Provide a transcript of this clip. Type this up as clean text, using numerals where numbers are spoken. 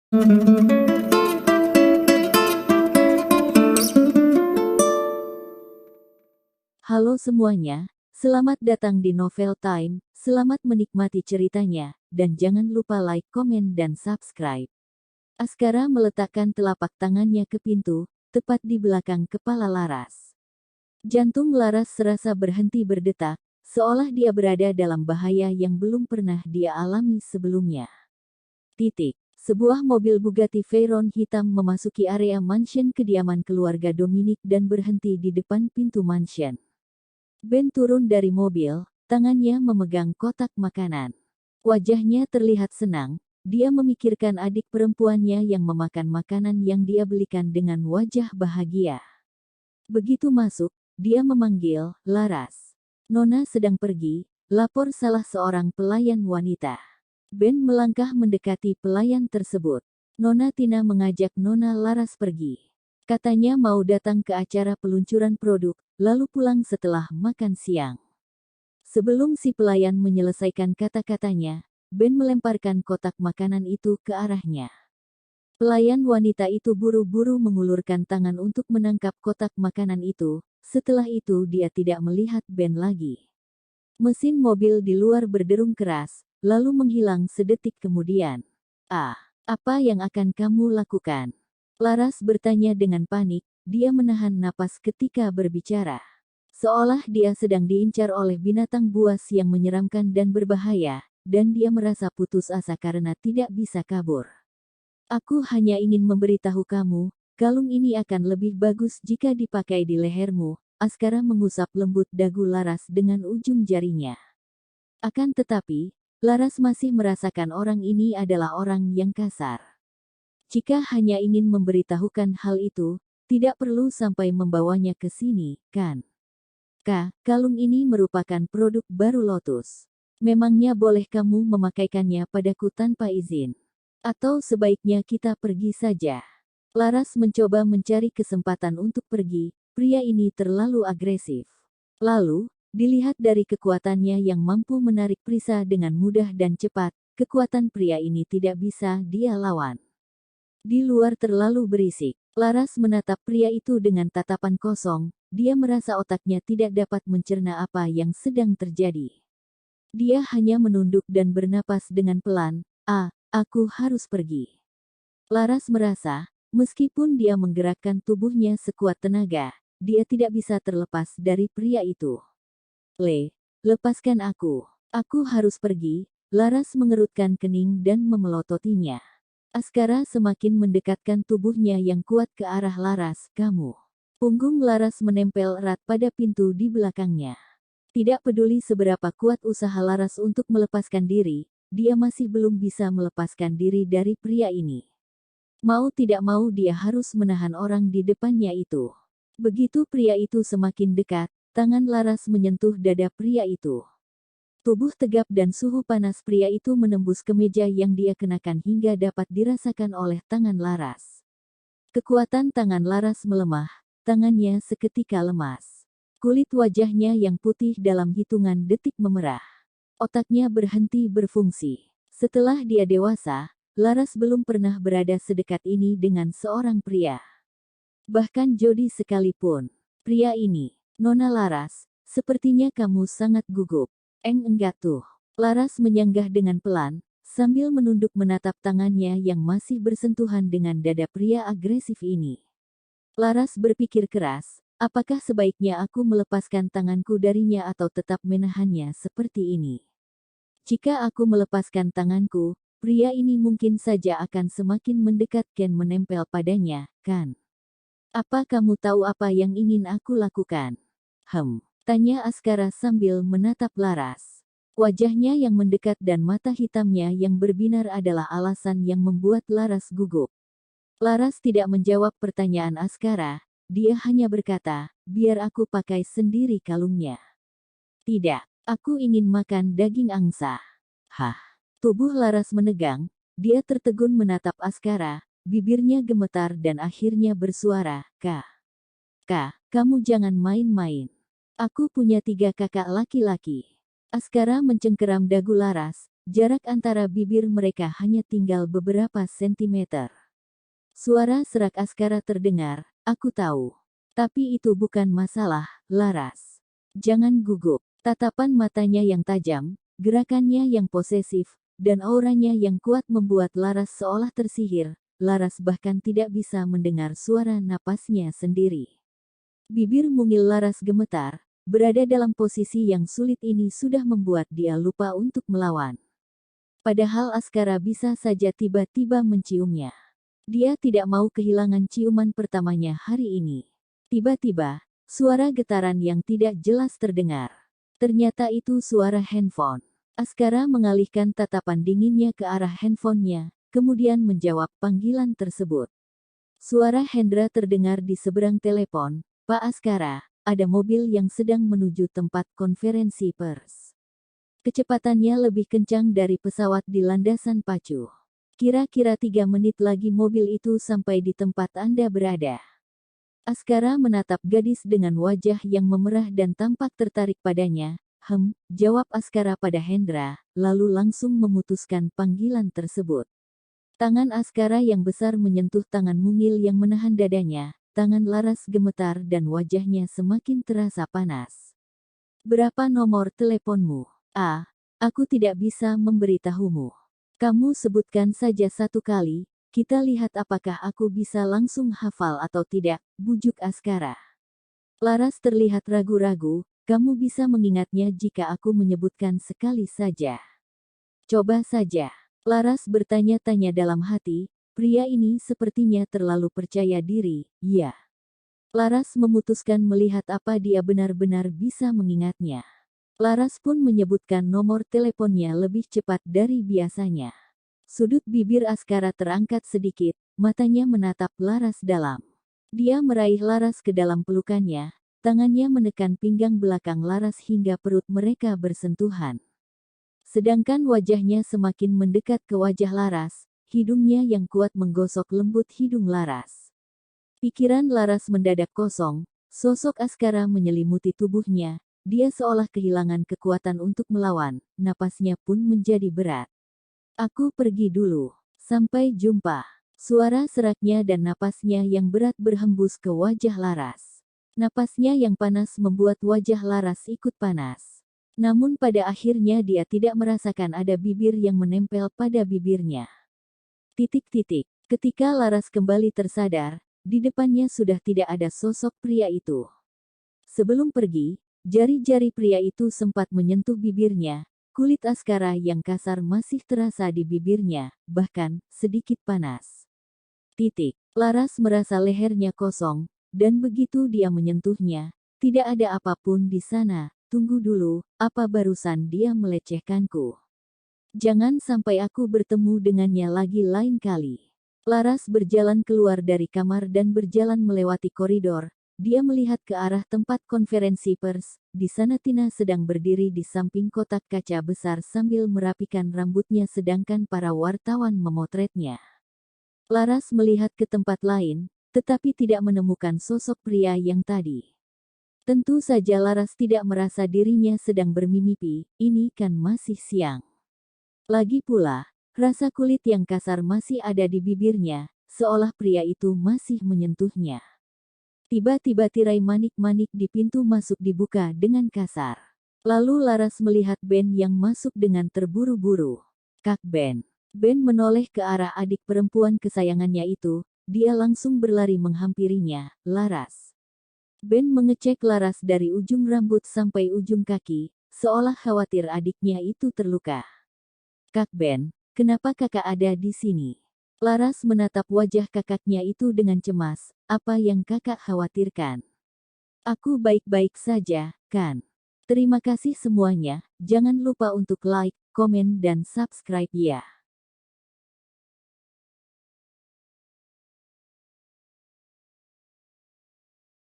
Halo semuanya, selamat datang di Novel Time, selamat menikmati ceritanya, dan jangan lupa like, komen, dan subscribe. Askara meletakkan telapak tangannya ke pintu, tepat di belakang kepala Laras. Jantung Laras serasa berhenti berdetak, seolah dia berada dalam bahaya yang belum pernah dia alami sebelumnya. Sebuah mobil Bugatti Veyron hitam memasuki area mansion kediaman keluarga Dominic dan berhenti di depan pintu mansion. Ben turun dari mobil, tangannya memegang kotak makanan. Wajahnya terlihat senang, dia memikirkan adik perempuannya yang memakan makanan yang dia belikan dengan wajah bahagia. Begitu masuk, dia memanggil, "Laras. Nona sedang pergi," lapor salah seorang pelayan wanita. Ben melangkah mendekati pelayan tersebut. "Nona Tina mengajak Nona Laras pergi. Katanya mau datang ke acara peluncuran produk, lalu pulang setelah makan siang." Sebelum si pelayan menyelesaikan kata-katanya, Ben melemparkan kotak makanan itu ke arahnya. Pelayan wanita itu buru-buru mengulurkan tangan untuk menangkap kotak makanan itu, setelah itu dia tidak melihat Ben lagi. Mesin mobil di luar berderung keras, lalu menghilang sedetik kemudian. Apa yang akan kamu lakukan?" Laras bertanya dengan panik, dia menahan napas ketika berbicara. Seolah dia sedang diincar oleh binatang buas yang menyeramkan dan berbahaya, dan dia merasa putus asa karena tidak bisa kabur. "Aku hanya ingin memberitahu kamu, kalung ini akan lebih bagus jika dipakai di lehermu." Askara mengusap lembut dagu Laras dengan ujung jarinya. Akan tetapi, Laras masih merasakan orang ini adalah orang yang kasar. Jika hanya ingin memberitahukan hal itu, tidak perlu sampai membawanya ke sini, kan? Kalung ini merupakan produk baru Lotus. Memangnya boleh kamu memakaikannya padaku tanpa izin? Atau sebaiknya kita pergi saja? Laras mencoba mencari kesempatan untuk pergi, pria ini terlalu agresif. Lalu, dilihat dari kekuatannya yang mampu menarik Prisa dengan mudah dan cepat, kekuatan pria ini tidak bisa dia lawan. Di luar terlalu berisik, Laras menatap pria itu dengan tatapan kosong, dia merasa otaknya tidak dapat mencerna apa yang sedang terjadi. Dia hanya menunduk dan bernapas dengan pelan, aku harus pergi." Laras merasa, meskipun dia menggerakkan tubuhnya sekuat tenaga, dia tidak bisa terlepas dari pria itu. Lepaskan aku. Aku harus pergi." Laras mengerutkan kening dan memelototinya. Askara semakin mendekatkan tubuhnya yang kuat ke arah Laras. "Kamu." Punggung Laras menempel erat pada pintu di belakangnya. Tidak peduli seberapa kuat usaha Laras untuk melepaskan diri, dia masih belum bisa melepaskan diri dari pria ini. Mau tidak mau dia harus menahan orang di depannya itu. Begitu pria itu semakin dekat, tangan Laras menyentuh dada pria itu. Tubuh tegap dan suhu panas pria itu menembus kemeja yang dia kenakan hingga dapat dirasakan oleh tangan Laras. Kekuatan tangan Laras melemah, tangannya seketika lemas. Kulit wajahnya yang putih dalam hitungan detik memerah. Otaknya berhenti berfungsi. Setelah dia dewasa, Laras belum pernah berada sedekat ini dengan seorang pria. Bahkan Jody sekalipun. Pria ini, "Nona Laras, sepertinya kamu sangat gugup." Enggak tuh." Laras menyanggah dengan pelan, sambil menunduk menatap tangannya yang masih bersentuhan dengan dada pria agresif ini. Laras berpikir keras, apakah sebaiknya aku melepaskan tanganku darinya atau tetap menahannya seperti ini? Jika aku melepaskan tanganku, pria ini mungkin saja akan semakin mendekat dan menempel padanya, kan? "Apa kamu tahu apa yang ingin aku lakukan?" Tanya Askara sambil menatap Laras. Wajahnya yang mendekat dan mata hitamnya yang berbinar adalah alasan yang membuat Laras gugup. Laras tidak menjawab pertanyaan Askara, dia hanya berkata, "Biar aku pakai sendiri kalungnya." "Tidak, aku ingin makan daging angsa." Tubuh Laras menegang, dia tertegun menatap Askara, bibirnya gemetar dan akhirnya bersuara, Kamu jangan main-main. Aku punya 3 kakak laki-laki." Askara mencengkeram dagu Laras, jarak antara bibir mereka hanya tinggal beberapa sentimeter. Suara serak Askara terdengar, "Aku tahu. Tapi itu bukan masalah, Laras. Jangan gugup." Tatapan matanya yang tajam, gerakannya yang posesif, dan auranya yang kuat membuat Laras seolah tersihir. Laras bahkan tidak bisa mendengar suara napasnya sendiri. Bibir mungil Laras gemetar, berada dalam posisi yang sulit ini sudah membuat dia lupa untuk melawan. Padahal Askara bisa saja tiba-tiba menciumnya. Dia tidak mau kehilangan ciuman pertamanya hari ini. Tiba-tiba, suara getaran yang tidak jelas terdengar. Ternyata itu suara handphone. Askara mengalihkan tatapan dinginnya ke arah handphonenya, kemudian menjawab panggilan tersebut. Suara Hendra terdengar di seberang telepon. "Pak Askara, ada mobil yang sedang menuju tempat konferensi pers. Kecepatannya lebih kencang dari pesawat di landasan pacu. Kira-kira 3 menit lagi mobil itu sampai di tempat Anda berada." Askara menatap gadis dengan wajah yang memerah dan tampak tertarik padanya. Jawab Askara pada Hendra, lalu langsung memutuskan panggilan tersebut. Tangan Askara yang besar menyentuh tangan mungil yang menahan dadanya, tangan Laras gemetar dan wajahnya semakin terasa panas. "Berapa nomor teleponmu?" Aku tidak bisa memberitahumu. Kamu sebutkan saja 1 kali, kita lihat apakah aku bisa langsung hafal atau tidak, bujuk Askara. Laras terlihat ragu-ragu, "Kamu bisa mengingatnya jika aku menyebutkan sekali saja." "Coba saja." Laras bertanya-tanya dalam hati, pria ini sepertinya terlalu percaya diri, ya. Laras memutuskan melihat apa dia benar-benar bisa mengingatnya. Laras pun menyebutkan nomor teleponnya lebih cepat dari biasanya. Sudut bibir Askara terangkat sedikit, matanya menatap Laras dalam. Dia meraih Laras ke dalam pelukannya, tangannya menekan pinggang belakang Laras hingga perut mereka bersentuhan. Sedangkan wajahnya semakin mendekat ke wajah Laras, hidungnya yang kuat menggosok lembut hidung Laras. Pikiran Laras mendadak kosong, sosok Askara menyelimuti tubuhnya, dia seolah kehilangan kekuatan untuk melawan, napasnya pun menjadi berat. "Aku pergi dulu. Sampai jumpa." Suara seraknya dan napasnya yang berat berhembus ke wajah Laras. Napasnya yang panas membuat wajah Laras ikut panas. Namun pada akhirnya dia tidak merasakan ada bibir yang menempel pada bibirnya. Ketika Laras kembali tersadar, di depannya sudah tidak ada sosok pria itu. Sebelum pergi, jari-jari pria itu sempat menyentuh bibirnya, kulit Askara yang kasar masih terasa di bibirnya, bahkan sedikit panas. Laras merasa lehernya kosong, dan begitu dia menyentuhnya, tidak ada apapun di sana. "Tunggu dulu, apa barusan dia melecehkanku? Jangan sampai aku bertemu dengannya lagi lain kali." Laras berjalan keluar dari kamar dan berjalan melewati koridor. Dia melihat ke arah tempat konferensi pers. Di sana Tina sedang berdiri di samping kotak kaca besar sambil merapikan rambutnya sedangkan para wartawan memotretnya. Laras melihat ke tempat lain, tetapi tidak menemukan sosok pria yang tadi. Tentu saja Laras tidak merasa dirinya sedang bermimpi, ini kan masih siang. Lagi pula, rasa kulit yang kasar masih ada di bibirnya, seolah pria itu masih menyentuhnya. Tiba-tiba tirai manik-manik di pintu masuk dibuka dengan kasar. Lalu Laras melihat Ben yang masuk dengan terburu-buru. "Kak Ben." Ben menoleh ke arah adik perempuan kesayangannya itu, dia langsung berlari menghampirinya. "Laras." Ben mengecek Laras dari ujung rambut sampai ujung kaki, seolah khawatir adiknya itu terluka. "Kak Ben, kenapa kakak ada di sini?" Laras menatap wajah kakaknya itu dengan cemas. "Apa yang kakak khawatirkan?" "Aku baik-baik saja, kan? Terima kasih semuanya, jangan lupa untuk like, komen dan subscribe ya."